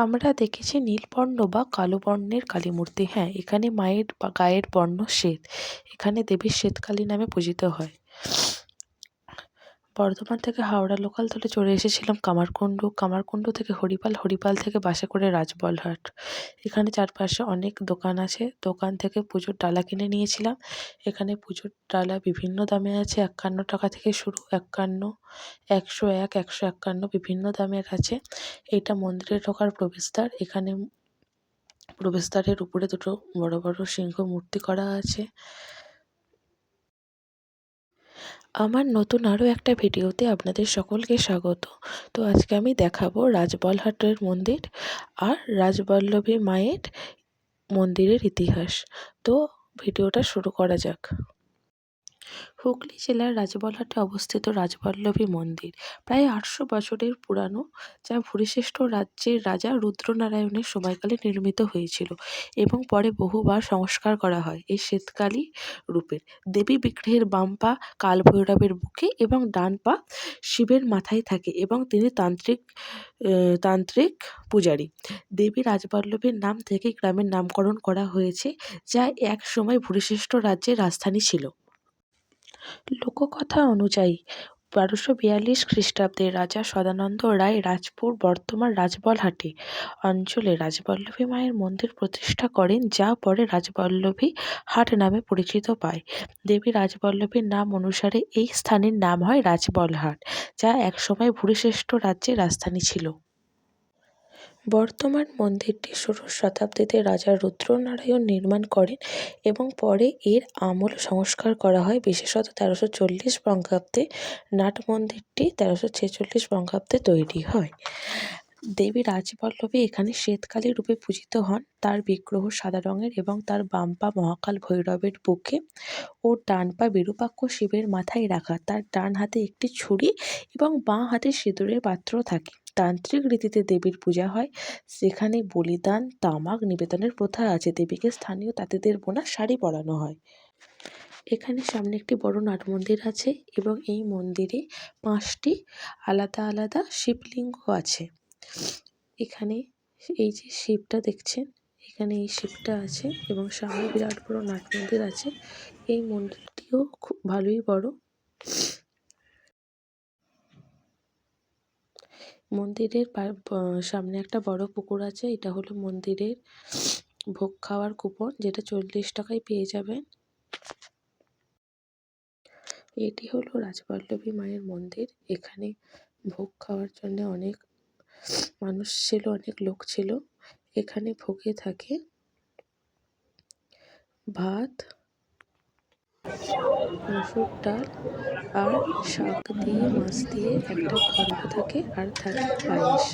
আমরা দেখেছি নীলবর্ণ বা কালো বর্ণের কালীমূর্তি। হ্যাঁ, এখানে মায়ের বা গায়ের বর্ণ শ্বেত। এখানে দেবী শ্বেতকালী নামে পূজিত হয়। বর্ধমান থেকে হাওড়া লোকাল ধরে চলে এসেছিলাম কামারকুণ্ডু, কামারকুণ্ডু থেকে হরিপাল, হরিপাল থেকে বাসে করে রাজবলহাট। এখানে চারপাশে অনেক দোকান আছে, দোকান থেকে পুজোর ডালা কিনে নিয়েছিলাম। এখানে পুজোর ডালা বিভিন্ন দামে আছে, ৫১ টাকা থেকে শুরু, ৫১, ১০১, ১৫১ বিভিন্ন দামের আছে। এটা মন্দিরে ঢোকার প্রবেশদ্বার। এখানে প্রবেশদ্বারের উপরে দুটো বড় বড় সিংহ মূর্তি করা আছে। আমার নতুন আরও একটা ভিডিওতে আপনাদের সকলকে স্বাগত। তো আজকে আমি দেখাবো রাজবলহাটের মন্দির আর রাজবল্লভী মায়ের মন্দিরের ইতিহাস। তো ভিডিওটা শুরু করা যাক। হুগলি জেলার রাজবলহাটে অবস্থিত রাজবল্লভী মন্দির প্রায় ৮০০ বছরের পুরানো, যা ভুরিশ্রেষ্ঠ রাজ্যের রাজা রুদ্রনারায়ণের সময়কালে নির্মিত হয়েছিল এবং পরে বহুবার সংস্কার করা হয়। এই শ্বেতকালী রূপের দেবী বিগ্রহের বাম পা কালভৈরবের বুকে এবং ডান পা শিবের মাথায় থাকে এবং তিনি তান্ত্রিক পূজারী। দেবী রাজবল্লভীর নাম থেকে গ্রামের নামকরণ করা হয়েছে, যা এক সময় ভুরিশ্রেষ্ঠ রাজ্যের রাজধানী ছিল। লোককথা অনুযায়ী ১২৪২ খ্রিস্টাব্দে রাজা সদানন্দ রায় রাজপুর বর্তমান রাজবলহাটে অঞ্চলে রাজবল্লভী মায়ের মন্দির প্রতিষ্ঠা করেন, যা পরে রাজবল্লভী হাট নামে পরিচিত পায়। দেবী রাজবল্লভীর নাম অনুসারে এই স্থানের নাম হয় রাজবলহাট, যা একসময় ভুরিশ্রেষ্ঠ রাজ্যের রাজধানী ছিল। বর্তমান মন্দিরটি ষোড়শ শতাব্দীতে রাজা রুদ্রনারায়ণ নির্মাণ করেন এবং পরে এর আমূল সংস্কার করা হয়। বিশেষত ১৩৪০ বঙ্গাব্দে নাট মন্দিরটি ১৩৪৬ বঙ্গাব্দে তৈরি হয়। দেবী রাজবল্লভী এখানে শ্বেতকালী রূপে পূজিত হন। তার বিগ্রহ সাদা রঙের এবং তার বাম পা মহাকাল ভৈরবের বুকে ও ডান পা বিরূপাক্ষ শিবের মাথায় রাখা। তার ডান হাতে একটি ছুরি এবং বাঁ হাতে সিঁদুরের পাত্র থাকে। তান্ত্রিক রীতিতে দেবীর পূজা হয়, যেখানে বলিদান, তামাক নিবেদনের প্রথা আছে। দেবীকে স্থানীয় তাঁতিদের বোনা শাড়ি পরানো হয়। এখানে সামনে একটি বড় নাট মন্দির আছে এবং এই মন্দিরে ৫টি আলাদা আলাদা শিবলিঙ্গ আছে। এখানে এই যে শিবটা দেখছেন, এখানে এই শিবটা আছে এবং সামনে বিরাট বড় নাট মন্দির আছে। এই মন্দিরটিও খুব ভালোই বড়। মন্দিরের সামনে একটা বড় পুকুর আছে। এটা হলো মন্দিরের ভোগ খাওয়ার কুপন, যেটা ৪০ টাকায় পেয়ে যাবেন। এটি হলো রাজবল্লভী মায়ের মন্দির। এখানে ভোগ খাওয়ার জন্য অনেক মানুষ ছিল, অনেক লোক ছিল। এখানে ভোগে থাকে ভাত, মসুর ডাল আর শাক দিয়ে, মাছ দিয়ে একটা ঘন্ট থাকে আর থাকে পায়েস।